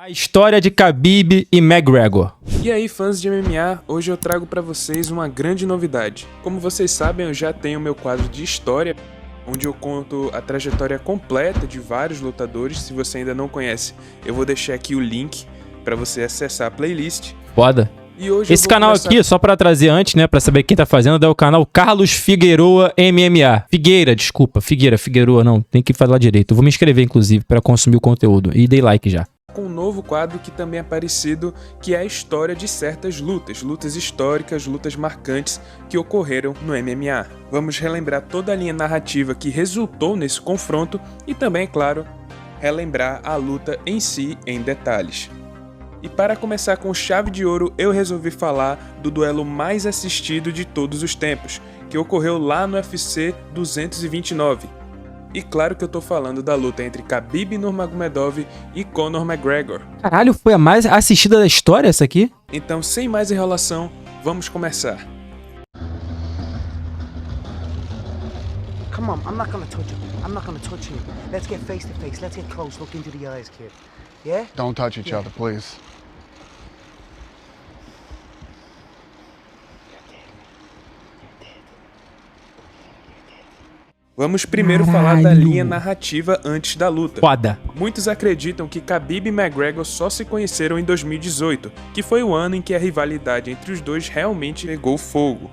A história de Khabib e McGregor. E aí, fãs de MMA, hoje eu trago pra vocês uma grande novidade. Como vocês sabem, eu já tenho meu quadro de história, onde eu conto a trajetória completa de vários lutadores. Se você ainda não conhece, eu vou deixar aqui o link pra você acessar a playlist. Foda. E hoje Esse canal aqui, só pra trazer antes, né, pra saber quem tá fazendo, é o canal Carlos Figueroa MMA. Figueroa não, tem que falar direito. Eu vou me inscrever, inclusive, pra consumir o conteúdo. E dei like já. Com um novo quadro que também é parecido, que é a história de certas lutas históricas, lutas marcantes que ocorreram no MMA. Vamos relembrar toda a linha narrativa que resultou nesse confronto e também, é claro, relembrar a luta em si em detalhes. E para começar com chave de ouro, eu resolvi falar do duelo mais assistido de todos os tempos, que ocorreu lá no UFC 229. E claro que eu tô falando da luta entre Khabib Nurmagomedov e Conor McGregor. Caralho, foi a mais assistida da história essa aqui? Então, sem mais enrolação, vamos começar. Come on, I'm not gonna touch you. I'm not gonna touch you. Let's get face to face. Let's get close. Look into the eyes, kid. Yeah? Don't touch each other, please. Vamos primeiro falar da linha narrativa antes da luta. Foda. Muitos acreditam que Khabib e McGregor só se conheceram em 2018, que foi o ano em que a rivalidade entre os dois realmente pegou fogo.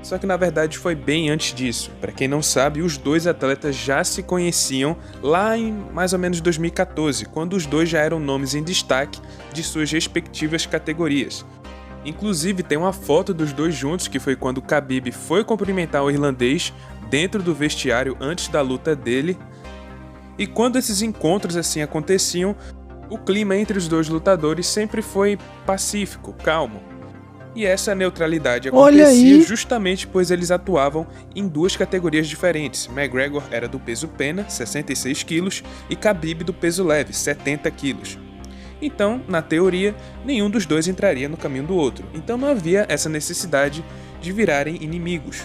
Só que na verdade foi bem antes disso. Para quem não sabe, os dois atletas já se conheciam lá em mais ou menos 2014, quando os dois já eram nomes em destaque de suas respectivas categorias. Inclusive tem uma foto dos dois juntos, que foi quando Khabib foi cumprimentar o irlandês dentro do vestiário antes da luta dele. E quando esses encontros assim aconteciam, o clima entre os dois lutadores sempre foi pacífico, calmo. E essa neutralidade acontecia justamente pois eles atuavam em duas categorias diferentes. McGregor era do peso pena, 66 quilos, e Khabib do peso leve, 70 quilos. Então, na teoria, nenhum dos dois entraria no caminho do outro. Então não havia essa necessidade de virarem inimigos.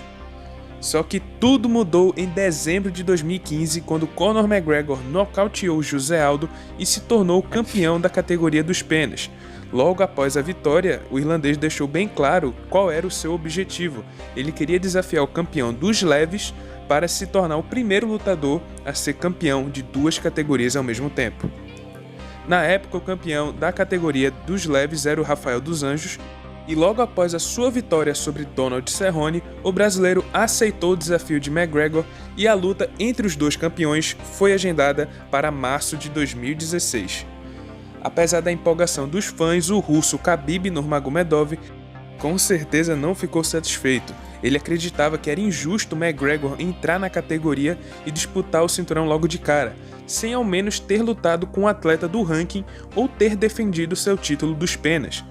Só que tudo mudou em dezembro de 2015, quando Conor McGregor nocauteou José Aldo e se tornou campeão da categoria dos penas. Logo após a vitória, o irlandês deixou bem claro qual era o seu objetivo. Ele queria desafiar o campeão dos leves para se tornar o primeiro lutador a ser campeão de duas categorias ao mesmo tempo. Na época, o campeão da categoria dos leves era o Rafael dos Anjos, e logo após a sua vitória sobre Donald Cerrone, o brasileiro aceitou o desafio de McGregor e a luta entre os dois campeões foi agendada para março de 2016. Apesar da empolgação dos fãs, o russo Khabib Nurmagomedov com certeza não ficou satisfeito. Ele acreditava que era injusto McGregor entrar na categoria e disputar o cinturão logo de cara, sem ao menos ter lutado com um atleta do ranking ou ter defendido seu título dos penas.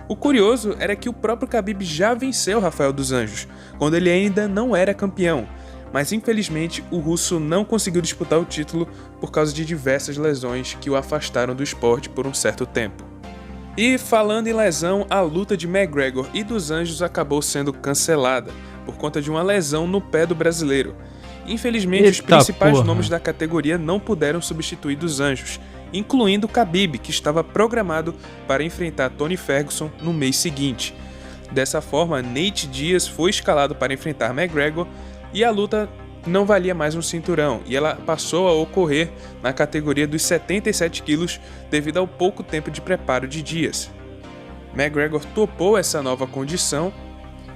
O curioso era que o próprio Khabib já venceu Rafael dos Anjos, quando ele ainda não era campeão, mas infelizmente o russo não conseguiu disputar o título por causa de diversas lesões que o afastaram do esporte por um certo tempo. E falando em lesão, a luta de McGregor e dos Anjos acabou sendo cancelada, por conta de uma lesão no pé do brasileiro. Infelizmente, os principais nomes da categoria não puderam substituir dos Anjos, incluindo Khabib, que estava programado para enfrentar Tony Ferguson no mês seguinte. Dessa forma, Nate Diaz foi escalado para enfrentar McGregor e a luta não valia mais um cinturão, e ela passou a ocorrer na categoria dos 77 quilos devido ao pouco tempo de preparo de Diaz. McGregor topou essa nova condição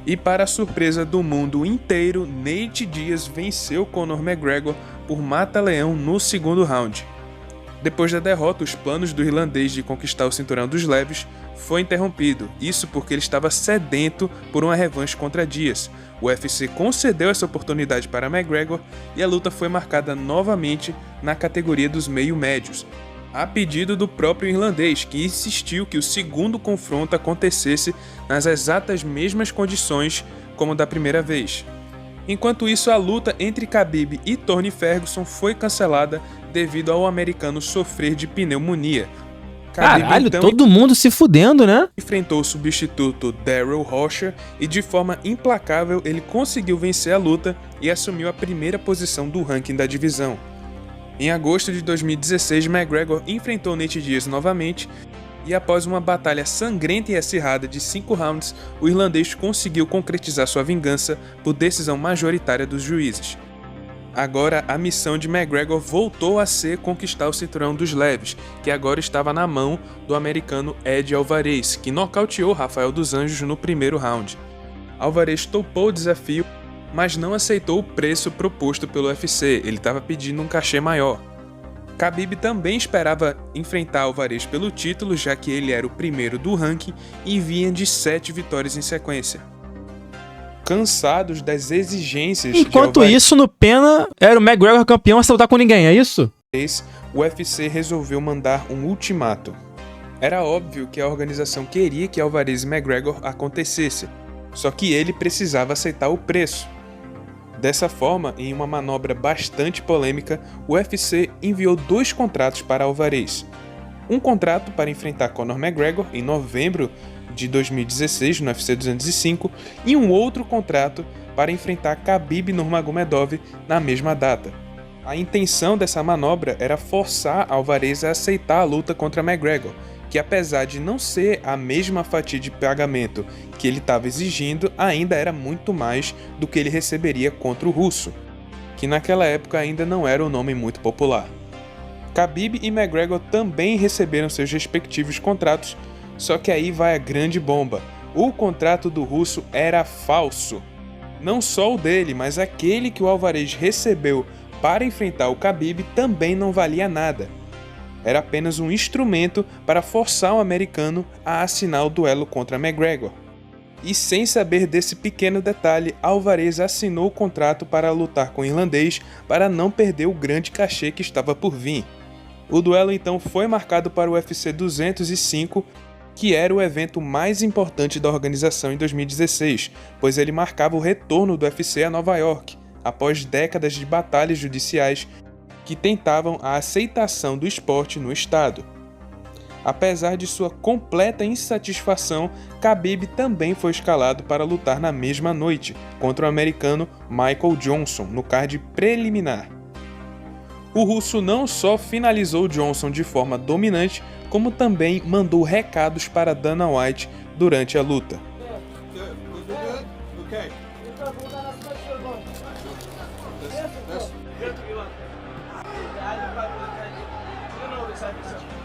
e, para a surpresa do mundo inteiro, Nate Diaz venceu Conor McGregor por mata-leão no segundo round. Depois da derrota, os planos do irlandês de conquistar o cinturão dos leves foi interrompido, isso porque ele estava sedento por uma revanche contra Diaz. O UFC concedeu essa oportunidade para McGregor e a luta foi marcada novamente na categoria dos meio-médios, a pedido do próprio irlandês, que insistiu que o segundo confronto acontecesse nas exatas mesmas condições como da primeira vez. Enquanto isso, a luta entre Khabib e Tony Ferguson foi cancelada devido ao americano sofrer de pneumonia. Khabib, Caralho, então, todo mundo se fudendo, né? enfrentou o substituto Darrell Rocher e, de forma implacável, ele conseguiu vencer a luta e assumiu a primeira posição do ranking da divisão. Em agosto de 2016, McGregor enfrentou Nate Diaz novamente e após uma batalha sangrenta e acirrada de 5 rounds, o irlandês conseguiu concretizar sua vingança por decisão majoritária dos juízes. Agora, a missão de McGregor voltou a ser conquistar o cinturão dos leves, que agora estava na mão do americano Ed Alvarez, que nocauteou Rafael dos Anjos no primeiro round. Alvarez topou o desafio, mas não aceitou o preço proposto pelo UFC, ele estava pedindo um cachê maior. Khabib também esperava enfrentar Alvarez pelo título, já que ele era o primeiro do ranking e vinha de 7 vitórias em sequência. Cansados das exigências Enquanto isso, no Pena, era o McGregor campeão a lutar com ninguém, é isso? O UFC resolveu mandar um ultimato. Era óbvio que a organização queria que Alvarez e McGregor acontecesse, só que ele precisava aceitar o preço. Dessa forma, em uma manobra bastante polêmica, o UFC enviou 2 contratos para Alvarez. Um contrato para enfrentar Conor McGregor em novembro de 2016 no UFC 205 e um outro contrato para enfrentar Khabib Nurmagomedov na mesma data. A intenção dessa manobra era forçar Alvarez a aceitar a luta contra McGregor, que apesar de não ser a mesma fatia de pagamento que ele estava exigindo, ainda era muito mais do que ele receberia contra o russo, que naquela época ainda não era um nome muito popular. Khabib e McGregor também receberam seus respectivos contratos, só que aí vai a grande bomba. O contrato do russo era falso. Não só o dele, mas aquele que o Alvarez recebeu para enfrentar o Khabib também não valia nada. Era apenas um instrumento para forçar o americano a assinar o duelo contra McGregor. E sem saber desse pequeno detalhe, Alvarez assinou o contrato para lutar com o irlandês para não perder o grande cachê que estava por vir. O duelo então foi marcado para o UFC 205, que era o evento mais importante da organização em 2016, pois ele marcava o retorno do UFC a Nova York, após décadas de batalhas judiciais que tentavam a aceitação do esporte no estado. Apesar de sua completa insatisfação, Khabib também foi escalado para lutar na mesma noite contra o americano Michael Johnson no card preliminar. O russo não só finalizou Johnson de forma dominante, como também mandou recados para Dana White durante a luta.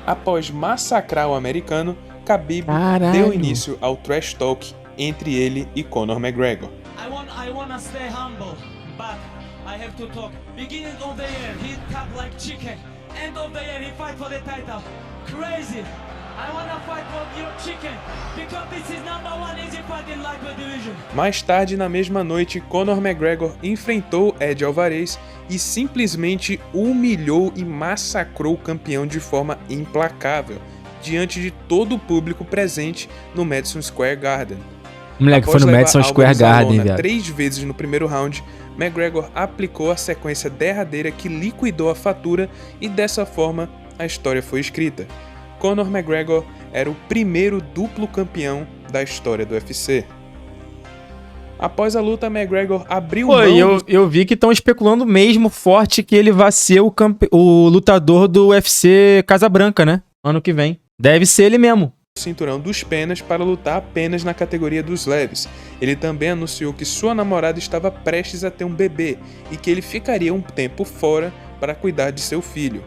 Após massacrar o americano, Khabib deu início ao trash talk entre ele e Conor McGregor. I wanna stay humble, but I have to talk. Beginning of the year, he cut like chicken. End of the year, he fight for the title. Crazy. I wanna fight for your chicken because this is #1 easy fight in lightweight division. Mais tarde, na mesma noite, Conor McGregor enfrentou Ed Alvarez e simplesmente humilhou e massacrou o campeão de forma implacável, diante de todo o público presente no Madison Square Garden. Moleque, foi no Madison Square Garden, viado. 3 vezes no primeiro round, McGregor aplicou a sequência derradeira que liquidou a fatura e dessa forma a história foi escrita. Conor McGregor era o primeiro duplo campeão da história do UFC. Após a luta, McGregor abriu mão... Eu vi que estão especulando mesmo forte que ele vai ser o lutador do UFC Casa Branca, né? Ano que vem. Deve ser ele mesmo. Cinturão dos penas para lutar apenas na categoria dos leves. Ele também anunciou que sua namorada estava prestes a ter um bebê e que ele ficaria um tempo fora para cuidar de seu filho.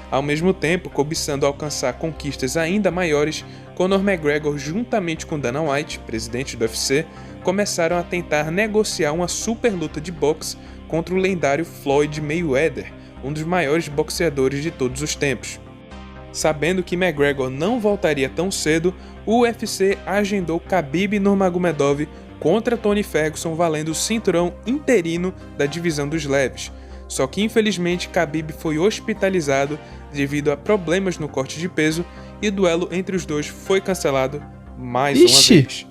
Ao mesmo tempo, cobiçando alcançar conquistas ainda maiores, Conor McGregor, juntamente com Dana White, presidente do UFC, começaram a tentar negociar uma super luta de boxe contra o lendário Floyd Mayweather, um dos maiores boxeadores de todos os tempos. Sabendo que McGregor não voltaria tão cedo, o UFC agendou Khabib Nurmagomedov contra Tony Ferguson valendo o cinturão interino da divisão dos leves. Só que infelizmente Khabib foi hospitalizado devido a problemas no corte de peso e o duelo entre os dois foi cancelado mais uma vez.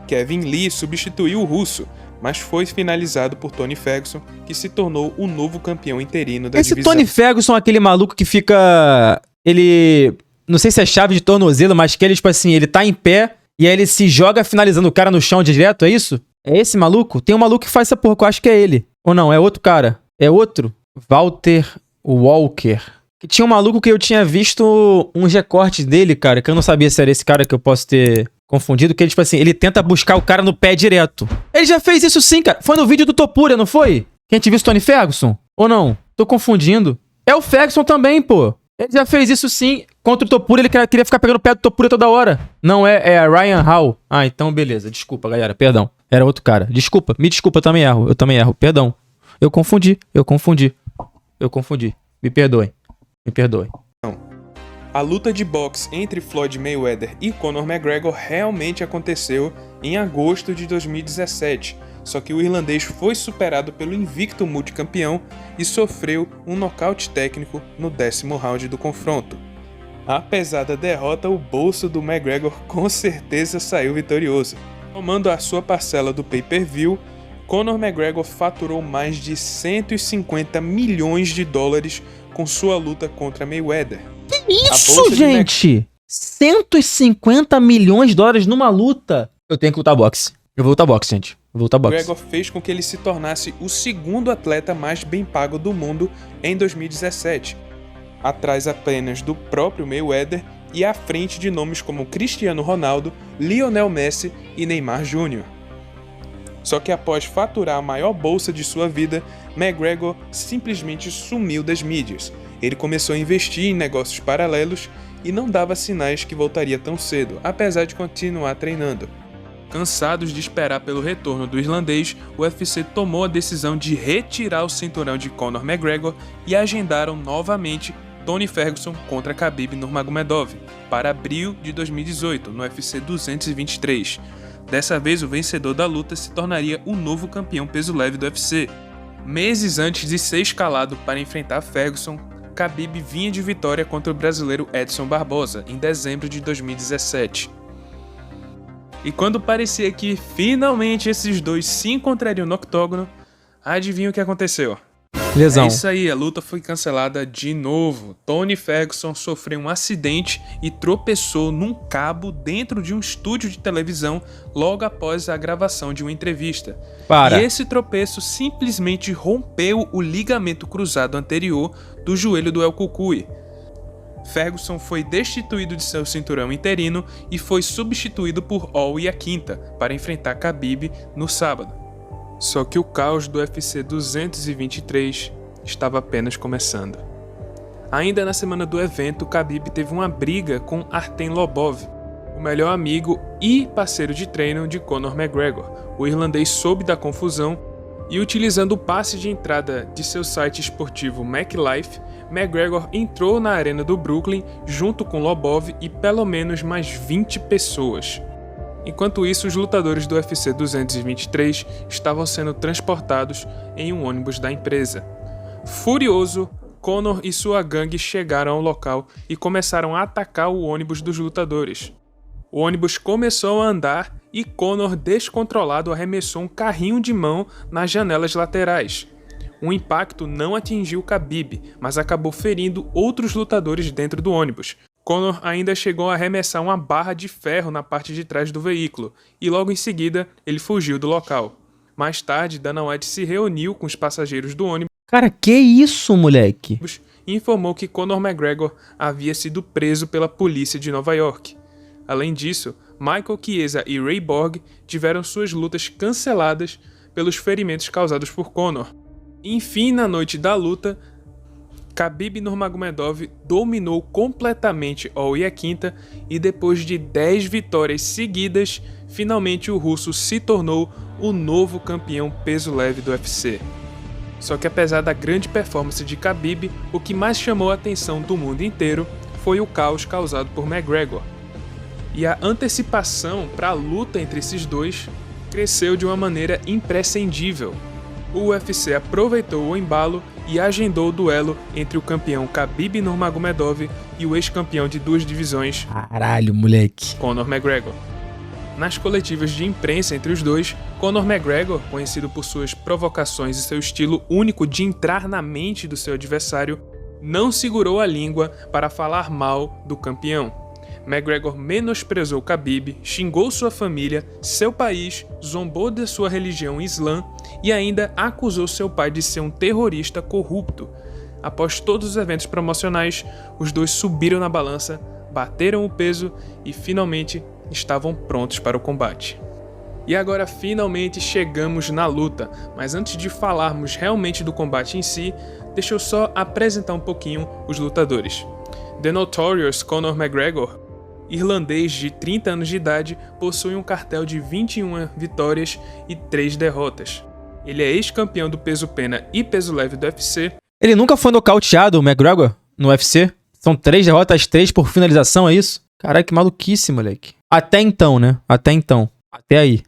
Kevin Lee substituiu o russo, mas foi finalizado por Tony Ferguson, que se tornou o novo campeão interino da divisão. Esse Tony Ferguson é aquele maluco que fica... Ele... Não sei se é chave de tornozelo, mas que ele, tipo assim, ele tá em pé e aí ele se joga finalizando o cara no chão direto, é isso? É esse maluco? Tem um maluco que faz essa porra, que eu acho que é ele. Ou não, é outro cara? É outro? Walter O Walker. Que tinha um maluco que eu tinha visto uns recortes dele, cara, que eu não sabia se era esse cara que eu posso ter confundido, que ele, tipo assim, ele tenta buscar o cara no pé direto. Ele já fez isso sim, cara. Foi no vídeo do Topuria, não foi? Que a gente viu o Tony Ferguson? Ou não? Tô confundindo. É o Ferguson também, pô. Ele já fez isso sim. Contra o Topuria, ele queria ficar pegando o pé do Topuria toda hora. Não é a Ryan Hall. Ah, então beleza. Desculpa, galera. Perdão. Era outro cara. Desculpa. Me desculpa, eu também erro. Perdão. Eu confundi. Me perdoem. A luta de boxe entre Floyd Mayweather e Conor McGregor realmente aconteceu em agosto de 2017, só que o irlandês foi superado pelo invicto multicampeão e sofreu um nocaute técnico no 10º round do confronto. Apesar da derrota, o bolso do McGregor com certeza saiu vitorioso. Tomando a sua parcela do pay-per-view, Conor McGregor faturou mais de 150 milhões de dólares com sua luta contra Mayweather. Que isso, gente? 150 milhões de dólares numa luta? Eu tenho que lutar boxe. Eu vou lutar boxe, gente. McGregor fez com que ele se tornasse o segundo atleta mais bem pago do mundo em 2017, atrás apenas do próprio Mayweather e à frente de nomes como Cristiano Ronaldo, Lionel Messi e Neymar Jr. Só que após faturar a maior bolsa de sua vida, McGregor simplesmente sumiu das mídias. Ele começou a investir em negócios paralelos e não dava sinais que voltaria tão cedo, apesar de continuar treinando. Cansados de esperar pelo retorno do irlandês, o UFC tomou a decisão de retirar o cinturão de Conor McGregor e agendaram novamente Tony Ferguson contra Khabib Nurmagomedov para abril de 2018, no UFC 223. Dessa vez, o vencedor da luta se tornaria o novo campeão peso-leve do UFC. Meses antes de ser escalado para enfrentar Ferguson, Khabib vinha de vitória contra o brasileiro Edson Barbosa, em dezembro de 2017. E quando parecia que finalmente esses dois se encontrariam no octógono, adivinha o que aconteceu? Lesão. É isso aí, a luta foi cancelada de novo. Tony Ferguson sofreu um acidente e tropeçou num cabo dentro de um estúdio de televisão logo após a gravação de uma entrevista. E esse tropeço simplesmente rompeu o ligamento cruzado anterior do joelho do El Cucuy. Ferguson foi destituído de seu cinturão interino e foi substituído por Al Iaquinta para enfrentar Khabib no sábado. Só que o caos do UFC 223 estava apenas começando. Ainda na semana do evento, Khabib teve uma briga com Artem Lobov, o melhor amigo e parceiro de treino de Conor McGregor. O irlandês soube da confusão e, utilizando o passe de entrada de seu site esportivo MacLife, McGregor entrou na arena do Brooklyn junto com Lobov e pelo menos mais 20 pessoas. Enquanto isso, os lutadores do UFC 223 estavam sendo transportados em um ônibus da empresa. Furioso, Conor e sua gangue chegaram ao local e começaram a atacar o ônibus dos lutadores. O ônibus começou a andar e Conor, descontrolado, arremessou um carrinho de mão nas janelas laterais. O impacto não atingiu Khabib, mas acabou ferindo outros lutadores dentro do ônibus. Conor ainda chegou a arremessar uma barra de ferro na parte de trás do veículo, e logo em seguida ele fugiu do local. Mais tarde, Dana White se reuniu com os passageiros do ônibus. Cara, que isso, moleque? E informou que Conor McGregor havia sido preso pela polícia de Nova York. Além disso, Michael Chiesa e Ray Borg tiveram suas lutas canceladas pelos ferimentos causados por Conor. Enfim, na noite da luta, Khabib Nurmagomedov dominou completamente Al Iaquinta e depois de 10 vitórias seguidas, finalmente o russo se tornou o novo campeão peso-leve do UFC. Só que apesar da grande performance de Khabib, o que mais chamou a atenção do mundo inteiro foi o caos causado por McGregor. E a antecipação para a luta entre esses dois cresceu de uma maneira imprescindível. O UFC aproveitou o embalo e agendou o duelo entre o campeão Khabib Nurmagomedov e o ex-campeão de 2 divisões, caralho, moleque, Conor McGregor. Nas coletivas de imprensa entre os dois, Conor McGregor, conhecido por suas provocações e seu estilo único de entrar na mente do seu adversário, não segurou a língua para falar mal do campeão. McGregor menosprezou Khabib, xingou sua família, seu país, zombou de sua religião Islã e ainda acusou seu pai de ser um terrorista corrupto. Após todos os eventos promocionais, os dois subiram na balança, bateram o peso e finalmente estavam prontos para o combate. E agora finalmente chegamos na luta, mas antes de falarmos realmente do combate em si, deixa eu só apresentar um pouquinho os lutadores. The Notorious Conor McGregor, irlandês de 30 anos de idade, possui um cartel de 21 vitórias e 3 derrotas. Ele é ex-campeão do peso pena e peso leve do UFC. Ele nunca foi nocauteado, o McGregor, no UFC? São 3 derrotas, 3 por finalização, é isso? Caralho, que maluquice, moleque. Até então, né? Até então. Até aí.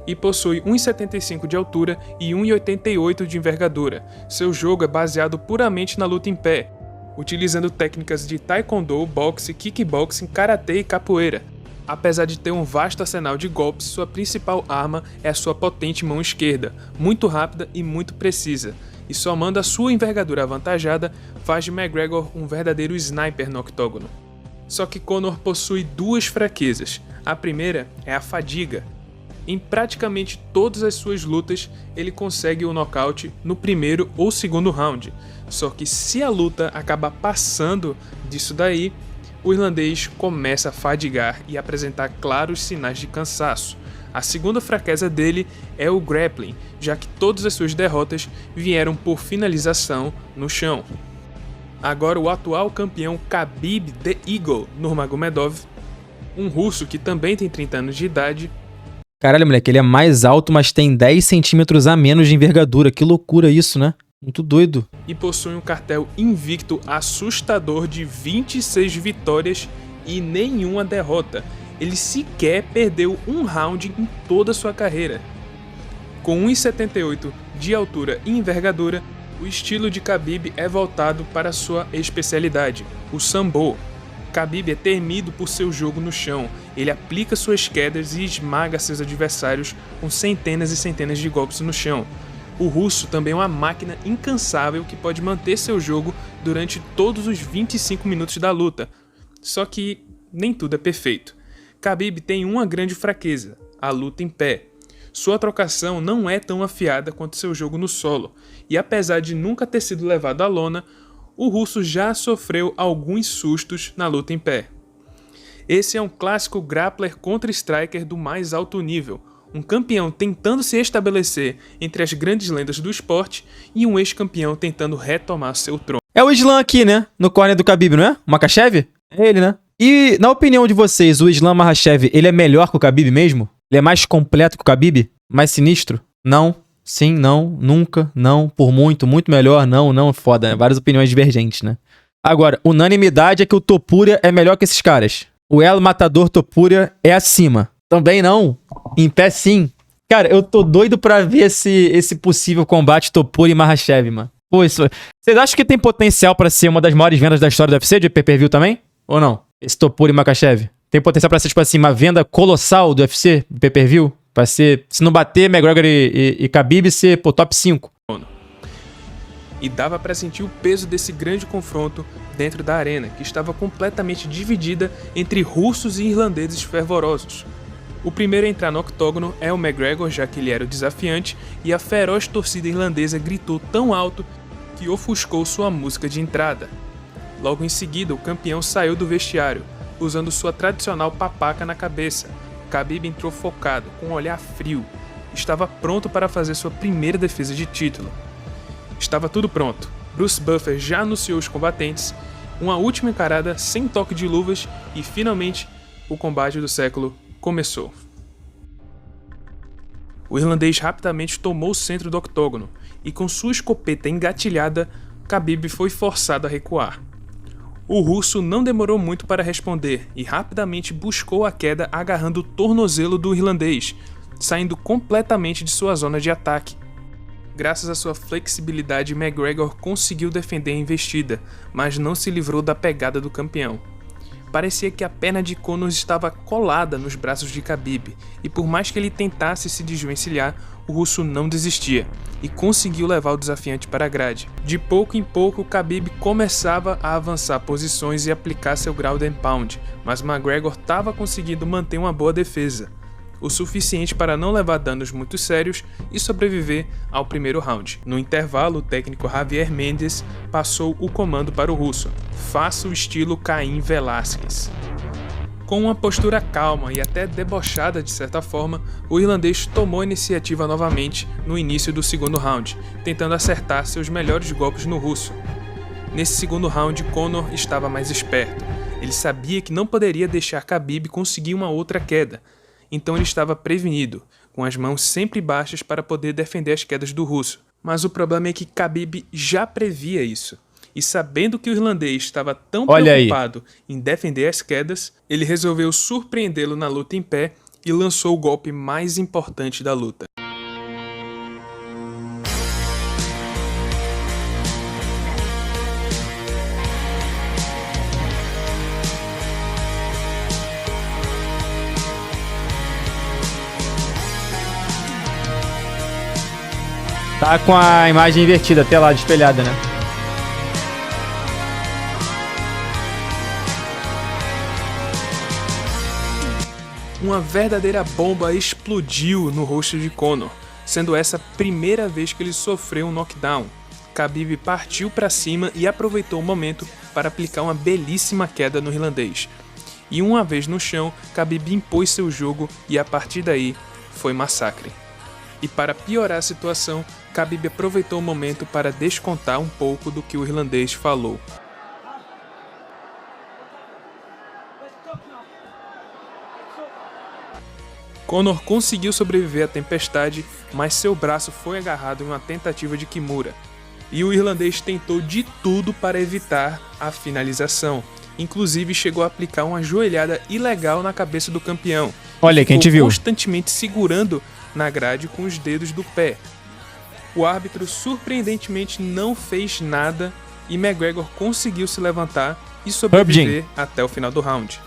E possui 1,75 de altura e 1,88 de envergadura. Seu jogo é baseado puramente na luta em pé, utilizando técnicas de taekwondo, boxe, kickboxing, karatê e capoeira. Apesar de ter um vasto arsenal de golpes, sua principal arma é a sua potente mão esquerda, muito rápida e muito precisa, e somando a sua envergadura avantajada, faz de McGregor um verdadeiro sniper no octógono. Só que Conor possui 2 fraquezas. A primeira é a fadiga. Em praticamente todas as suas lutas, ele consegue o nocaute no primeiro ou segundo round. Só que se a luta acaba passando disso daí, o irlandês começa a fadigar e apresentar claros sinais de cansaço. A segunda fraqueza dele é o grappling, já que todas as suas derrotas vieram por finalização no chão. Agora o atual campeão Khabib The Eagle Nurmagomedov, um russo que também tem 30 anos de idade. Caralho, moleque, ele é mais alto, mas tem 10 centímetros a menos de envergadura. Que loucura isso, né? Muito doido. E possui um cartel invicto assustador de 26 vitórias e nenhuma derrota. Ele sequer perdeu um round em toda a sua carreira. Com 1,78 de altura e envergadura, o estilo de Khabib é voltado para sua especialidade, o sambo. Khabib é temido por seu jogo no chão. Ele aplica suas quedas e esmaga seus adversários com centenas e centenas de golpes no chão. O russo também é uma máquina incansável que pode manter seu jogo durante todos os 25 minutos da luta. Só que nem tudo é perfeito. Khabib tem uma grande fraqueza, a luta em pé. Sua trocação não é tão afiada quanto seu jogo no solo, e apesar de nunca ter sido levado à lona, o russo já sofreu alguns sustos na luta em pé. Esse é um clássico grappler contra striker do mais alto nível, um campeão tentando se estabelecer entre as grandes lendas do esporte e um ex-campeão tentando retomar seu trono. É o Islam aqui, né? No corner do Khabib, não é? O Makhachev? É ele, né? E, na opinião de vocês, o Islam Makhachev, ele é melhor que o Khabib mesmo? Ele é mais completo que o Khabib? Mais sinistro? Não. Sim, não. Nunca. Não. Por muito. Muito melhor. Não. Não. Foda, né? Várias opiniões divergentes, né? Agora, unanimidade é que o Topuria é melhor que esses caras. O El Matador Topuria é acima. Também não. Em pé, sim. Cara, eu tô doido pra ver esse possível combate Topuria e Makhachev, mano. Pô, isso... Vocês acham que tem potencial pra ser uma das maiores vendas da história do UFC de pay-per-view também? Ou não? Esse Topuria e Makhachev? Tem potencial pra ser, tipo assim, uma venda colossal do UFC de pay-per-view? Pra ser, se não bater McGregor e Khabib, ser, pô, top 5. E dava pra sentir o peso desse grande confronto dentro da arena, que estava completamente dividida entre russos e irlandeses fervorosos. O primeiro a entrar no octógono é o McGregor, já que ele era o desafiante, e a feroz torcida irlandesa gritou tão alto que ofuscou sua música de entrada. Logo em seguida, o campeão saiu do vestiário, usando sua tradicional papaca na cabeça. Khabib entrou focado, com um olhar frio. Estava pronto para fazer sua primeira defesa de título. Estava tudo pronto. Bruce Buffer já anunciou os combatentes, uma última encarada sem toque de luvas e, finalmente, o combate do século começou. O irlandês rapidamente tomou o centro do octógono e, com sua escopeta engatilhada, Khabib foi forçado a recuar. O russo não demorou muito para responder e rapidamente buscou a queda agarrando o tornozelo do irlandês, saindo completamente de sua zona de ataque. Graças à sua flexibilidade, McGregor conseguiu defender a investida, mas não se livrou da pegada do campeão. Parecia que a perna de Conor estava colada nos braços de Khabib, e por mais que ele tentasse se desvencilhar, o russo não desistia, e conseguiu levar o desafiante para a grade. De pouco em pouco, Khabib começava a avançar posições e aplicar seu ground and pound, mas McGregor estava conseguindo manter uma boa defesa. o suficiente para não levar danos muito sérios e sobreviver ao primeiro round. No intervalo, o técnico Javier Mendes passou o comando para o russo: faça o estilo Caim Velasquez. Com uma postura calma e até debochada de certa forma, o irlandês tomou a iniciativa novamente no início do segundo round, tentando acertar seus melhores golpes no russo. Nesse segundo round, Conor estava mais esperto. Ele sabia que não poderia deixar Khabib conseguir uma outra queda, então ele estava prevenido, com as mãos sempre baixas para poder defender as quedas do russo. Mas o problema é que Khabib já previa isso. E sabendo que o irlandês estava tão preocupado em defender as quedas, ele resolveu surpreendê-lo na luta em pé e lançou o golpe mais importante da luta. Tá com a imagem invertida, até lá, espelhada, né? Uma verdadeira bomba explodiu no rosto de Conor, sendo essa a primeira vez que ele sofreu um knockdown. Khabib partiu para cima e aproveitou o momento para aplicar uma belíssima queda no irlandês. E uma vez no chão, Khabib impôs seu jogo e a partir daí foi massacre. E para piorar a situação, Khabib aproveitou o momento para descontar um pouco do que o irlandês falou. Conor conseguiu sobreviver à tempestade, mas seu braço foi agarrado em uma tentativa de Kimura. E o irlandês tentou de tudo para evitar a finalização. Inclusive chegou a aplicar uma joelhada ilegal na cabeça do campeão. Olha, quem te viu. Constantemente segurando na grade com os dedos do pé. O árbitro surpreendentemente não fez nada e McGregor conseguiu se levantar e sobreviver até o final do round.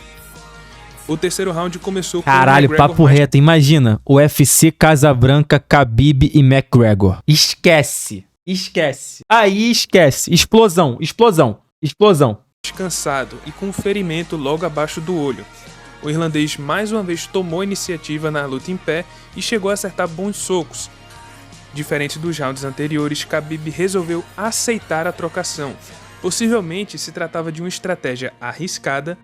O terceiro round começou com Caralho, o McGregor papo reto. Imagina, UFC Casabranca, Khabib e McGregor. Esquece. Esquece. Aí esquece. Explosão, explosão, explosão. Descansado e com um ferimento logo abaixo do olho. O irlandês mais uma vez tomou a iniciativa na luta em pé e chegou a acertar bons socos. Diferente dos rounds anteriores, Khabib resolveu aceitar a trocação. Possivelmente se tratava de uma estratégia arriscada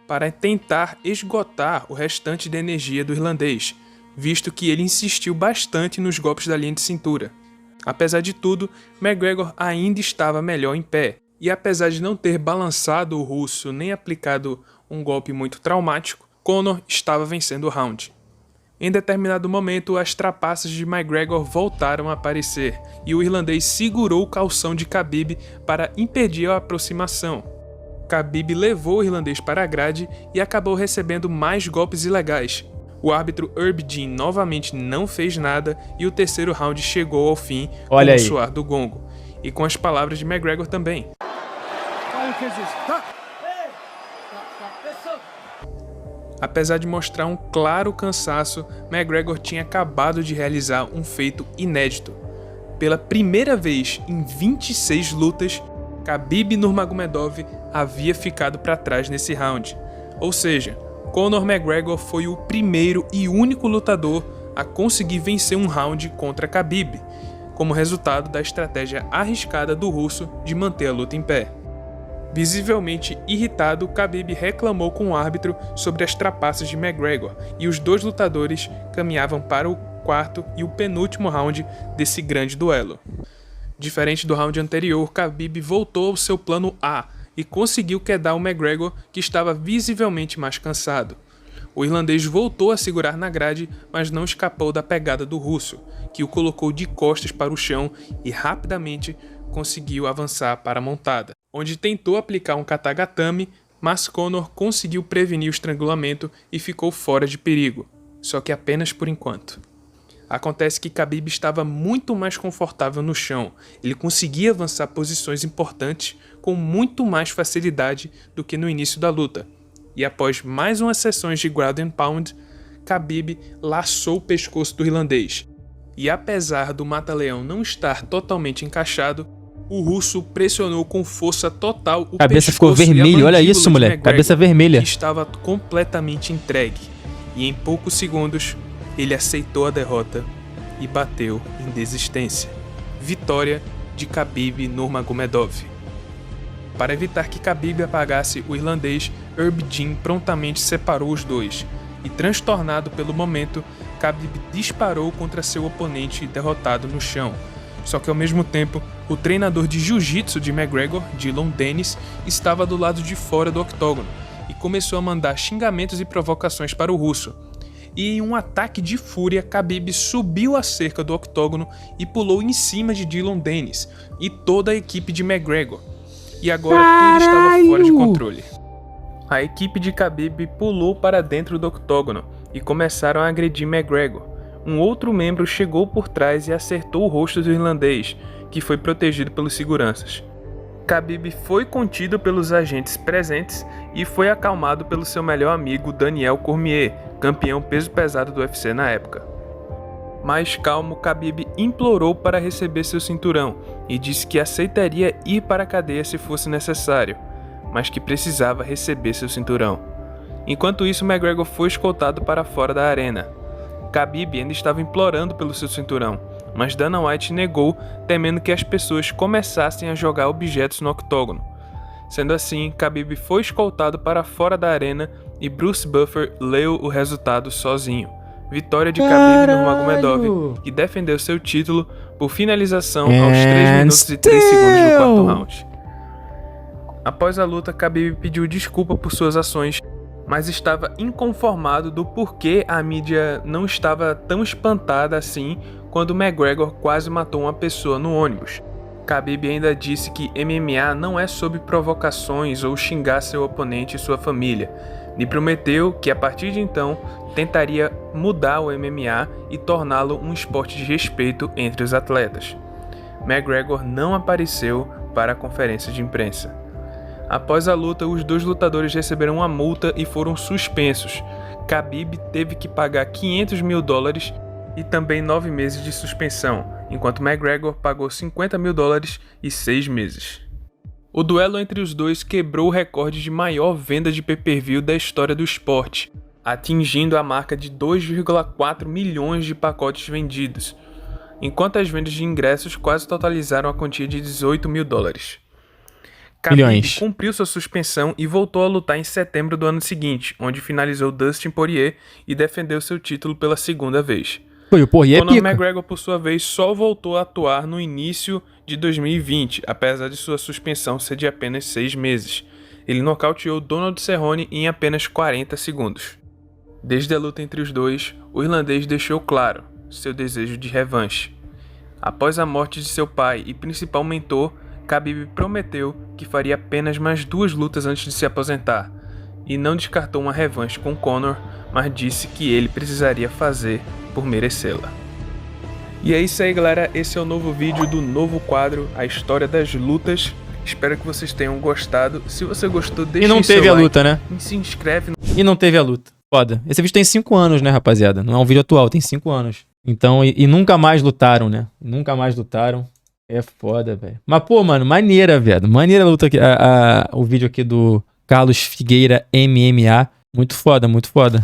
para tentar esgotar o restante da energia do irlandês, visto que ele insistiu bastante nos golpes da linha de cintura. Apesar de tudo, McGregor ainda estava melhor em pé, e apesar de não ter balançado o russo nem aplicado um golpe muito traumático, Conor estava vencendo o round. Em determinado momento, as trapaças de McGregor voltaram a aparecer, e o irlandês segurou o calção de Khabib para impedir a aproximação. Khabib levou o irlandês para a grade e acabou recebendo mais golpes ilegais. O árbitro Herb Dean novamente não fez nada e o terceiro round chegou ao fim com o soar do gongo. E com as palavras de McGregor também. Apesar de mostrar um claro cansaço, McGregor tinha acabado de realizar um feito inédito. Pela primeira vez em 26 lutas, Khabib Nurmagomedov havia ficado para trás nesse round. Ou seja, Conor McGregor foi o primeiro e único lutador a conseguir vencer um round contra Khabib, como resultado da estratégia arriscada do russo de manter a luta em pé. Visivelmente irritado, Khabib reclamou com o árbitro sobre as trapaças de McGregor e os dois lutadores caminhavam para o quarto e o penúltimo round desse grande duelo. Diferente do round anterior, Khabib voltou ao seu plano A e conseguiu quedar o McGregor, que estava visivelmente mais cansado. O irlandês voltou a segurar na grade, mas não escapou da pegada do russo, que o colocou de costas para o chão e rapidamente conseguiu avançar para a montada, onde tentou aplicar um katagatame, mas Conor conseguiu prevenir o estrangulamento e ficou fora de perigo, só que apenas por enquanto. Acontece que Khabib estava muito mais confortável no chão, ele conseguia avançar posições importantes com muito mais facilidade do que no início da luta. E após mais umas sessões de ground and pound, Khabib laçou o pescoço do irlandês. E apesar do mata-leão não estar totalmente encaixado, o russo pressionou com força total o cabeça ficou vermelha, olha isso, moleque, cabeça vermelha. Que estava completamente entregue. E em poucos segundos, ele aceitou a derrota e bateu em desistência. Vitória de Khabib Nurmagomedov. Para evitar que Khabib apagasse o irlandês, Herb Dean prontamente separou os dois, e transtornado pelo momento, Khabib disparou contra seu oponente derrotado no chão. Só que ao mesmo tempo, o treinador de jiu-jitsu de McGregor, Dillon Danis, estava do lado de fora do octógono e começou a mandar xingamentos e provocações para o russo. E em um ataque de fúria, Khabib subiu a cerca do octógono e pulou em cima de Dillon Danis e toda a equipe de McGregor. E agora tudo estava fora de controle. A equipe de Khabib pulou para dentro do octógono e começaram a agredir McGregor. Um outro membro chegou por trás e acertou o rosto do irlandês, que foi protegido pelos seguranças. Khabib foi contido pelos agentes presentes e foi acalmado pelo seu melhor amigo Daniel Cormier, campeão peso pesado do UFC na época. Mais calmo, Khabib implorou para receber seu cinturão e disse que aceitaria ir para a cadeia se fosse necessário, mas que precisava receber seu cinturão. Enquanto isso, McGregor foi escoltado para fora da arena. Khabib ainda estava implorando pelo seu cinturão, mas Dana White negou, temendo que as pessoas começassem a jogar objetos no octógono. Sendo assim, Khabib foi escoltado para fora da arena e Bruce Buffer leu o resultado sozinho. Vitória de Khabib Nurmagomedov, que defendeu seu título por finalização aos 3 minutos e 3 segundos do quarto round. Após a luta, Khabib pediu desculpa por suas ações, mas estava inconformado do porquê a mídia não estava tão espantada assim quando McGregor quase matou uma pessoa no ônibus. Khabib ainda disse que MMA não é sobre provocações ou xingar seu oponente e sua família, e prometeu que a partir de então tentaria mudar o MMA e torná-lo um esporte de respeito entre os atletas. McGregor não apareceu para a conferência de imprensa. Após a luta, os dois lutadores receberam uma multa e foram suspensos. Khabib teve que pagar $500 mil e também 9 meses de suspensão, enquanto McGregor pagou $50 mil e 6 meses. O duelo entre os dois quebrou o recorde de maior venda de pay-per-view da história do esporte, atingindo a marca de 2,4 milhões de pacotes vendidos, enquanto as vendas de ingressos quase totalizaram a quantia de $18 mil. Khabib cumpriu sua suspensão e voltou a lutar em setembro do ano seguinte, onde finalizou Dustin Poirier e defendeu seu título pela segunda vez. O Poirier Conor McGregor, por sua vez, só voltou a atuar no início de 2020, apesar de sua suspensão ser de apenas 6 meses. Ele nocauteou Donald Cerrone em apenas 40 segundos. Desde a luta entre os dois, o irlandês deixou claro seu desejo de revanche. Após a morte de seu pai e principal mentor, Khabib prometeu que faria apenas mais 2 lutas antes de se aposentar, e não descartou uma revanche com Conor, mas disse que ele precisaria fazer por merecê-la. E é isso aí, galera, esse é o novo vídeo do novo quadro, a história das lutas. Espero que vocês tenham gostado. Se você gostou, deixa seu like. E não teve a luta, né? E se inscreve. E não teve a luta. Foda. Esse vídeo tem 5 anos, né, rapaziada? Não é um vídeo atual, tem 5 anos. Então, e nunca mais lutaram, né? Nunca mais lutaram. É foda, velho. Mas, pô, mano, maneira, velho. Maneira a luta aqui. O vídeo aqui do Carlos Figueira MMA. Muito foda, muito foda.